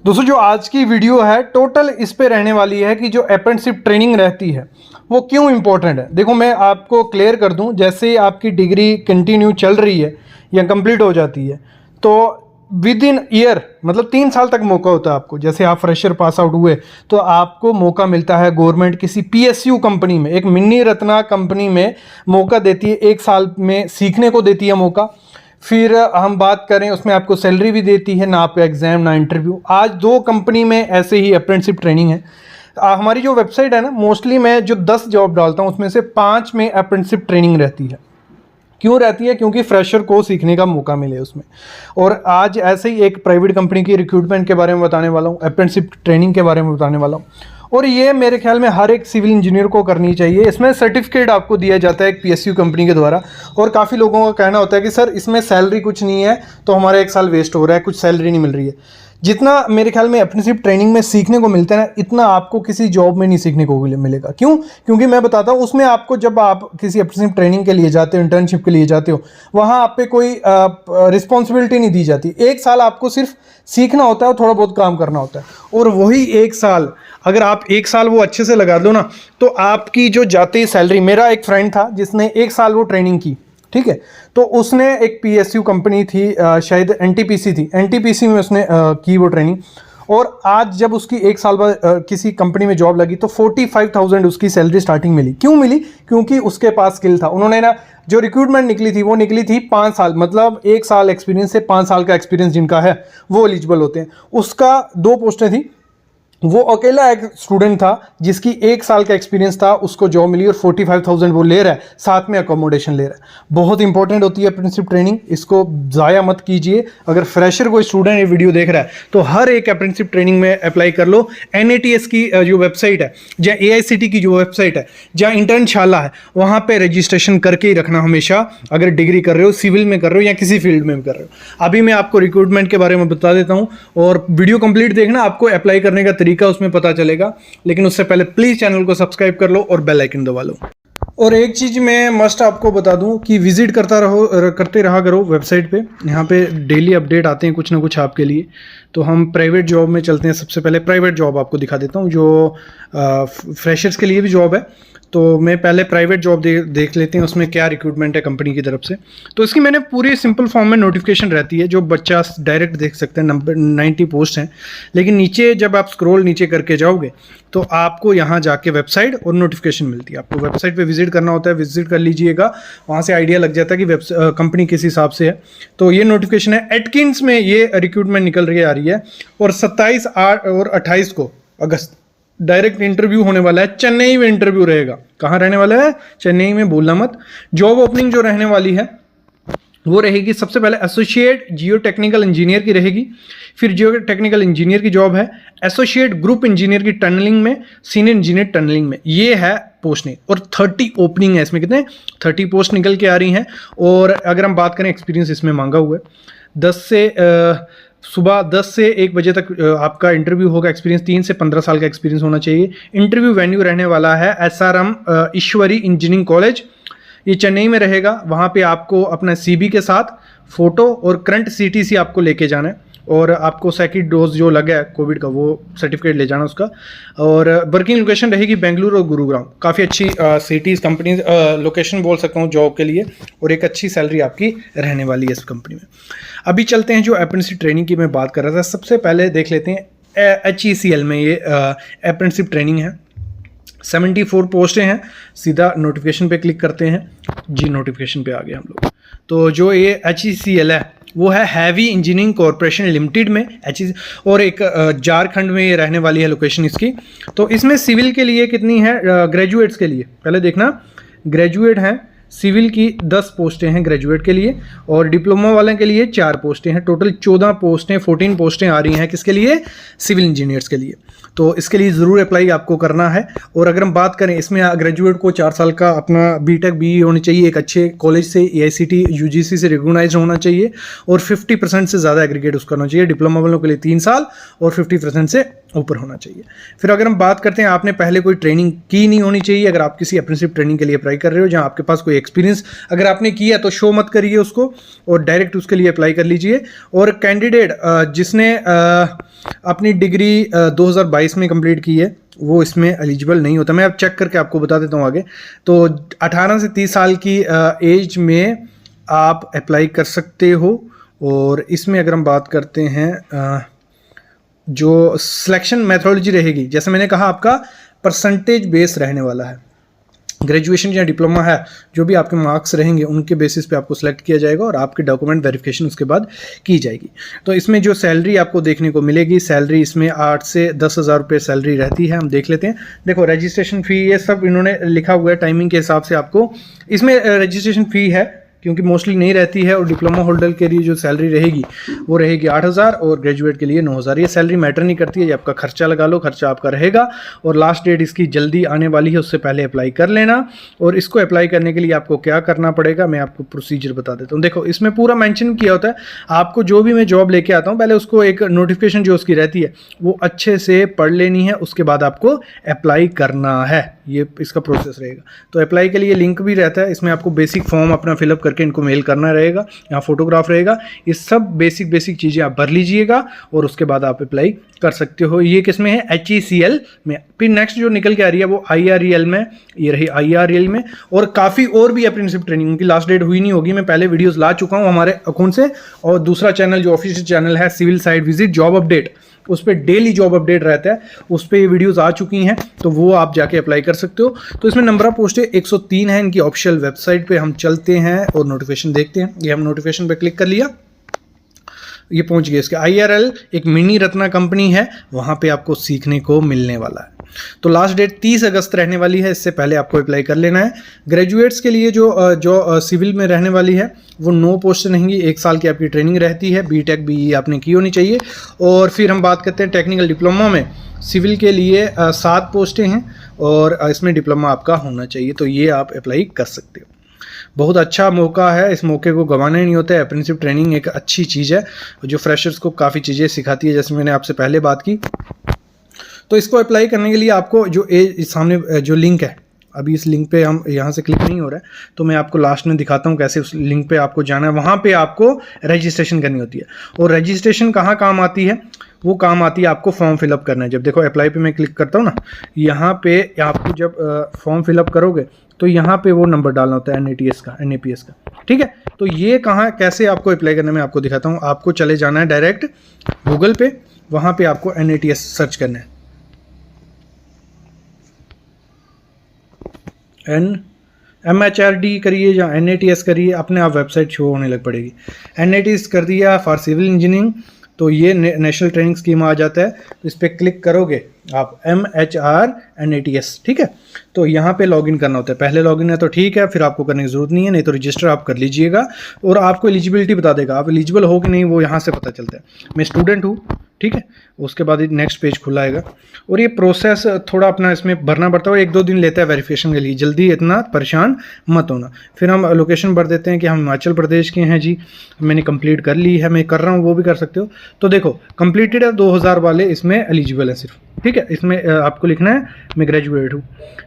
दोस्तों जो आज की वीडियो है टोटल इस पे रहने वाली है कि जो अप्रेंटिसशिप ट्रेनिंग रहती है वो क्यों इंपॉर्टेंट है। देखो मैं आपको क्लियर कर दूं, जैसे ही आपकी डिग्री कंटिन्यू चल रही है या कंप्लीट हो जाती है तो विद इन ईयर मतलब 3 साल तक मौका होता है आपको। जैसे आप फ्रेशर पास आउट हुए तो आपको मौका मिलता है, गवर्नमेंट किसी PSU कंपनी में, एक मिनी रत्ना कंपनी में मौका देती है, 1 साल में सीखने को देती है मौका। फिर हम बात करें उसमें आपको सैलरी भी देती है, ना आपका एग्जाम ना इंटरव्यू। आज 2 कंपनी में ऐसे ही अप्रेंटिसशिप ट्रेनिंग है। हमारी जो वेबसाइट है ना, मोस्टली मैं जो 10 जॉब डालता हूँ उसमें से 5 में अप्रेंटिसशिप ट्रेनिंग रहती है। क्यों रहती है? क्योंकि फ्रेशर को सीखने का मौका मिले उसमें। और आज ऐसे ही एक प्राइवेट कंपनी की रिक्रूटमेंट के बारे में बताने वाला हूँ, अप्रेंटिसशिप ट्रेनिंग के बारे में बताने वाला हूँ। और ये मेरे ख्याल में हर एक सिविल इंजीनियर को करनी चाहिए। इसमें सर्टिफिकेट आपको दिया जाता है एक PSU कंपनी के द्वारा। और काफ़ी लोगों का कहना होता है कि सर इसमें सैलरी कुछ नहीं है तो हमारा 1 साल वेस्ट हो रहा है, कुछ सैलरी नहीं मिल रही है। जितना मेरे ख्याल में अप्रेंटिसशिप ट्रेनिंग में सीखने को मिलता है ना, इतना आपको किसी जॉब में नहीं सीखने को मिलेगा। क्यों? क्योंकि मैं बताता हूँ उसमें आपको, जब आप किसी अप्रेंटिसशिप ट्रेनिंग के लिए जाते हो, इंटर्नशिप के लिए जाते हो, वहाँ आप पे कोई रिस्पॉन्सिबिलिटी नहीं दी जाती। 1 साल आपको सिर्फ सीखना होता है और थोड़ा बहुत काम करना होता है। और वही 1 साल अगर आप 1 साल वो अच्छे से लगा दो ना तो आपकी जो जाती है सैलरी। मेरा एक फ्रेंड था जिसने 1 साल वो ट्रेनिंग की, ठीक है, तो उसने एक PSU कंपनी थी, शायद NTPC थी, NTPC में उसने की वो ट्रेनिंग। और आज जब उसकी 1 साल बाद किसी कंपनी में जॉब लगी तो 45,000 उसकी सैलरी स्टार्टिंग मिली। क्यों मिली? क्योंकि उसके पास स्किल था। उन्होंने ना जो रिक्रूटमेंट निकली थी वो निकली थी 5 साल, मतलब 1 साल एक्सपीरियंस से 5 साल का एक्सपीरियंस जिनका है वो एलिजिबल होते हैं। उसका 2 पोस्टें थी, वो अकेला एक स्टूडेंट था जिसकी 1 साल का एक्सपीरियंस था, उसको जॉब मिली और 45,000 वो ले रहा है, साथ में अकोमोडेशन ले रहा है। बहुत इंपॉर्टेंट होती है अप्रेंटिसशिप ट्रेनिंग, इसको ज़ाया मत कीजिए। अगर फ्रेशर कोई स्टूडेंट ये वीडियो देख रहा है तो हर एक अप्रेंटिसशिप ट्रेनिंग में अप्लाई कर लो। NATS की जो वेबसाइट है, या AICT की जो वेबसाइट है, जहाँ इंटर्नशाला है, वहाँ पर रजिस्ट्रेशन करके ही रखना हमेशा, अगर डिग्री कर रहे हो, सिविल में कर रहे हो या किसी फील्ड में कर रहे हो। अभी मैं आपको रिक्रूटमेंट के बारे में बता देता हूँ और वीडियो कंप्लीट देखना, आपको अप्लाई करने का का उसमें पता चलेगा। लेकिन उससे पहले प्लीज चैनल को सब्सक्राइब कर लो और बेल आइकन दबा लो। और एक चीज मैं मस्ट आपको बता दूं कि विजिट करते रहा करो वेबसाइट पे। यहाँ पे डेली अपडेट आते हैं कुछ ना कुछ आपके लिए। तो हम प्राइवेट जॉब में चलते हैं। सबसे पहले प्राइवेट जॉब आपको दिखा देता हूँ, जो फ्रेशर्स के लिए भी जॉब है। तो मैं पहले प्राइवेट जॉब देख लेते हैं उसमें क्या रिक्रूटमेंट है कंपनी की तरफ से। तो इसकी मैंने पूरी सिंपल फॉर्म में नोटिफिकेशन रहती है, जो बच्चा डायरेक्ट देख सकते हैं। नंबर 90 पोस्ट हैं। लेकिन नीचे जब आप स्क्रॉल नीचे करके जाओगे तो आपको यहाँ जाके वेबसाइट और नोटिफिकेशन मिलती है। आपको वेबसाइट पे विजिट करना होता है, विजिट कर लीजिएगा, वहाँ से आइडिया लग जाता है कि कंपनी किस हिसाब से है। तो ये नोटिफिकेशन है, एटकिंस में ये रिक्रूटमेंट निकल रही आ रही है। और 27, 8 और 28 को अगस्त डायरेक्ट इंटरव्यू होने वाला है। चेन्नई में इंटरव्यू रहेगा। कहाँ रहने वाला है? चेन्नई में, भूलना मत। जॉब ओपनिंग जो रहने वाली है वो रहेगी, सबसे पहले एसोसिएट जियो टेक्निकल इंजीनियर की रहेगी। फिर जियो टेक्निकल इंजीनियर की जॉब है, एसोसिएट ग्रुप इंजीनियर की टनलिंग में, सीनियर इंजीनियर टनलिंग में। ये है पोस्टिंग और 30 ओपनिंग है इसमें। कितने? 30 पोस्ट निकल के आ रही हैं। और अगर हम बात करें एक्सपीरियंस इसमें मांगा हुआ है, सुबह 10 से 1 बजे तक आपका इंटरव्यू होगा। एक्सपीरियंस 3 से 15 साल का एक्सपीरियंस होना चाहिए। इंटरव्यू वेन्यू रहने वाला है SRM ईश्वरी इंजीनियरिंग कॉलेज, ये चेन्नई में रहेगा। वहाँ पे आपको अपना CV के साथ फोटो और करंट CTC आपको लेके जाना है। और आपको सेकंड डोज जो लगा है कोविड का वो सर्टिफिकेट ले जाना उसका। और वर्किंग लोकेशन रहेगी बेंगलुरु और गुरुग्राम। काफ़ी अच्छी सिटीज़, कंपनीज, लोकेशन बोल सकता हूँ जॉब के लिए। और एक अच्छी सैलरी आपकी रहने वाली है इस कंपनी में। अभी चलते हैं जो अप्रेंटिसशिप ट्रेनिंग की मैं बात कर रहा था। सबसे पहले देख लेते हैं HECL में ये अप्रेंटिसशिप ट्रेनिंग है। 74 पोस्टें हैं। सीधा नोटिफिकेशन पे क्लिक करते हैं जी, नोटिफिकेशन पे आ गए हम लोग। तो जो ये HECL है वो है हैवी इंजीनियरिंग कॉरपोरेशन लिमिटेड में, और एक झारखंड में ये रहने वाली है लोकेशन इसकी। तो इसमें सिविल के लिए कितनी है? ग्रेजुएट्स के लिए पहले देखना, ग्रेजुएट हैं सिविल की 10 पोस्टें हैं ग्रेजुएट के लिए, और डिप्लोमा वाले के लिए 4 पोस्टें हैं। टोटल 14 पोस्टें, 14 पोस्टें आ रही हैं किसके लिए? सिविल इंजीनियर्स के लिए। तो इसके लिए ज़रूर अप्लाई आपको करना है। और अगर हम बात करें इसमें, ग्रेजुएट को 4 साल का अपना BTech BE होनी चाहिए, एक अच्छे कॉलेज से, AICT UGC से रिकॉग्नाइज होना चाहिए, और 50% से ज़्यादा एग्रीगेट उसका होना चाहिए। डिप्लोमा वालों के लिए 3 साल और 50% से ऊपर होना चाहिए। फिर अगर हम बात करते हैं आपने पहले कोई ट्रेनिंग की नहीं होनी चाहिए। अगर आप किसी अप्रेंटिसशिप ट्रेनिंग के लिए अप्लाई कर रहे हो जहां आपके पास कोई एक्सपीरियंस अगर आपने किया तो शो मत करिए उसको और डायरेक्ट उसके लिए अप्लाई कर लीजिए। और कैंडिडेट जिसने अपनी डिग्री 2022 में कंप्लीट की है वो इसमें एलिजिबल नहीं होता। मैं अब चेक करके आपको बता देता हूँ आगे। तो 18 से 30 साल की एज में आप अप्लाई कर सकते हो। और इसमें अगर हम बात करते हैं जो सिलेक्शन मेथोडोलॉजी रहेगी, जैसे मैंने कहा आपका परसेंटेज बेस रहने वाला है। ग्रेजुएशन या डिप्लोमा है, जो भी आपके मार्क्स रहेंगे उनके बेसिस पे आपको सिलेक्ट किया जाएगा और आपके डॉक्यूमेंट वेरिफिकेशन उसके बाद की जाएगी। तो इसमें जो सैलरी आपको देखने को मिलेगी, सैलरी इसमें 8 से 10,000 रुपये सैलरी रहती है। हम देख लेते हैं। देखो रजिस्ट्रेशन फ़ी ये सब इन्होंने लिखा हुआ है टाइमिंग के हिसाब से। आपको इसमें रजिस्ट्रेशन फ़ी है क्योंकि मोस्टली नहीं रहती है। और डिप्लोमा होल्डर के लिए जो सैलरी रहेगी वो रहेगी 8,000 और ग्रेजुएट के लिए 9,000। ये सैलरी मैटर नहीं करती है, ये आपका खर्चा लगा लो, खर्चा आपका रहेगा। और लास्ट डेट इसकी जल्दी आने वाली है, उससे पहले अप्लाई कर लेना। और इसको अप्लाई करने के लिए आपको क्या करना पड़ेगा मैं आपको प्रोसीजर बता देता हूँ। देखो इसमें पूरा मेंशन किया होता है। आपको जो भी मैं जॉब लेके आता हूँ पहले उसको एक नोटिफिकेशन जो उसकी रहती है वो अच्छे से पढ़ लेनी है, उसके बाद आपको अप्लाई करना है। ये इसका प्रोसेस रहेगा। तो अप्लाई के लिए लिंक भी रहता है, इसमें आपको बेसिक फॉर्म अपना फिलअप करके इनको मेल करना रहेगा, यहाँ फोटोग्राफ रहेगा। ये सब बेसिक चीज़ें आप भर लीजिएगा और उसके बाद आप अप्लाई कर सकते हो। ये किस में है? HECL में। फिर नेक्स्ट जो निकल के आ रही है वो IREL में, ये रही IREL में। और काफ़ी और भी अप्रेंटिसशिप ट्रेनिंग की लास्ट डेट हुई नहीं होगी, मैं पहले वीडियोस ला चुका हूँ हमारे अकाउंट से। और दूसरा चैनल जो ऑफिशियल चैनल है civil site visit job update, उस पर डेली जॉब अपडेट रहता है, उस पर ये वीडियोस आ चुकी हैं, तो वो आप जाके अप्लाई कर सकते हो। तो इसमें नंबर ऑफ पोस्ट 103 है इनकी ऑफिशियल वेबसाइट पे। हम चलते हैं और नोटिफिकेशन देखते हैं। ये हम नोटिफिकेशन पे क्लिक कर लिया, ये पहुंच गए इसके। IRL एक मिनी रत्ना कंपनी है, वहाँ पे आपको सीखने को मिलने वाला है। तो लास्ट डेट 30 अगस्त रहने वाली है, इससे पहले आपको अप्लाई कर लेना है। ग्रेजुएट्स के लिए जो सिविल में रहने वाली है वो 9 पोस्ट रहेंगी। 1 साल की आपकी ट्रेनिंग रहती है। BTech BE आपने की होनी चाहिए। और फिर हम बात करते हैं टेक्निकल डिप्लोमा में सिविल के लिए 7 पोस्टें हैं और इसमें डिप्लोमा आपका होना चाहिए। तो ये आप अप्लाई कर सकते हो। बहुत अच्छा मौका है, इस मौके को गंवाना ही नहीं होता है। अप्रेंटिसशिप ट्रेनिंग एक अच्छी चीज़ है जो फ्रेशर्स को काफ़ी चीज़ें सिखाती है, जैसे मैंने आपसे पहले बात की। तो इसको अप्लाई करने के लिए आपको जो सामने जो लिंक है, अभी इस लिंक पे हम यहाँ से क्लिक नहीं हो रहा है, तो मैं आपको लास्ट में दिखाता हूँ कैसे उस लिंक पे आपको जाना है। वहाँ पे आपको रजिस्ट्रेशन करनी होती है। और रजिस्ट्रेशन कहाँ काम आती है? वो काम आती है आपको फॉर्म फिलअप करना है। जब देखो अप्लाई पे मैं क्लिक करता हूँ ना, यहाँ पे आपको जब फॉर्म फिलअप करोगे तो यहाँ पे वो नंबर डालना होता है NAPS का, ठीक है। तो ये कहाँ कैसे आपको अप्लाई करना है मैं आपको दिखाता हूँ। आपको चले जाना है डायरेक्ट गूगल पे, वहाँ पे आपको NATS सर्च करना है। MHRD करिए या NATS करिए, अपने आप वेबसाइट शो होने लग पड़ेगी। NATS कर दिया फॉर सिविल इंजीनियरिंग, तो ये नेशनल ट्रेनिंग स्कीम आ जाता है। तो इस पर क्लिक करोगे आप MHRNATS, ठीक है। तो यहाँ पे लॉगिन करना होता है। पहले लॉगिन है तो ठीक है, फिर आपको करने की ज़रूरत नहीं है, नहीं तो रजिस्टर आप कर लीजिएगा। और आपको एलिजिबिलिटी बता देगा, आप एलिजिबल हो कि नहीं वो यहाँ से पता चलता है। मैं स्टूडेंट हूँ, ठीक है। उसके बाद नेक्स्ट पेज खुला आएगा। और ये प्रोसेस थोड़ा अपना इसमें भरना पड़ता है, 1-2 दिन लेता है वेरिफिकेशन के लिए। जल्दी इतना परेशान मत होना। फिर हम लोकेशन भर देते हैं कि हम हिमाचल प्रदेश के हैं जी, मैंने कंप्लीट कर ली है, मैं कर रहा हूँ, वो भी कर सकते हो। तो देखो कंप्लीटेड है, 2000 वाले इसमें एलिजिबल है सिर्फ, ठीक है। इसमें आपको लिखना है मैं ग्रेजुएट हूँ।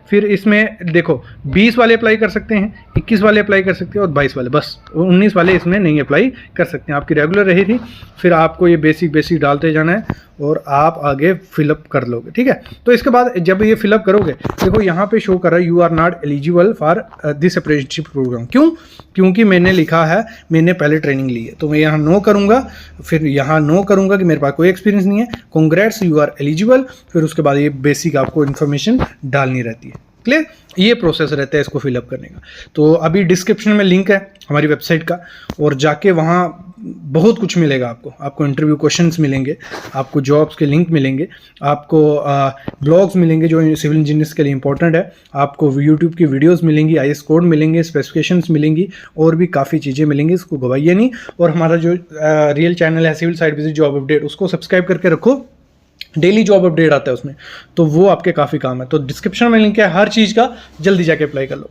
फिर इसमें देखो 20 वाले अप्लाई कर सकते हैं, 21 वाले अप्लाई कर सकते हैं और 22 वाले, बस 19 वाले इसमें नहीं अप्लाई कर सकते हैं। आपकी रेगुलर रही थी। फिर आपको ये बेसिक डालते जाना है और आप आगे फिलअप कर लोगे, ठीक है। तो इसके बाद जब ये फिलअप करोगे, देखो यहाँ पे शो कर रहा है you are not eligible for this apprenticeship programme. क्यों? क्योंकि मैंने लिखा है मैंने पहले ट्रेनिंग ली है। तो मैं यहाँ नो करूँगा, फिर यहाँ नो करूँगा कि मेरे पास कोई एक्सपीरियंस नहीं है, कांग्रेट्स यू आर एलिजिबल। फिर उसके बाद ये बेसिक आपको इन्फॉर्मेशन डालनी रहती है। क्लियर? ये प्रोसेस रहता है इसको फिलअप करने का। तो अभी डिस्क्रिप्शन में लिंक है हमारी वेबसाइट का, और जाके वहाँ बहुत कुछ मिलेगा आपको इंटरव्यू क्वेश्चंस मिलेंगे, आपको जॉब्स के लिंक मिलेंगे, आपको ब्लॉग्स मिलेंगे जो सिविल इंजीनियर्स के लिए इंपॉर्टेंट है, आपको यूट्यूब की वीडियोस मिलेंगी, IAS कोड मिलेंगे, स्पेसिफिकेशंस मिलेंगी, और भी काफ़ी चीज़ें मिलेंगी। इसको घबराइए नहीं। और हमारा जो रियल चैनल है civil site visit job update, उसको सब्सक्राइब करके रखो, डेली जॉब अपडेट आता है उसमें, तो वो आपके काफ़ी काम है। तो डिस्क्रिप्शन में लिंक है हर चीज़ का, जल्दी जाके अप्लाई कर लो।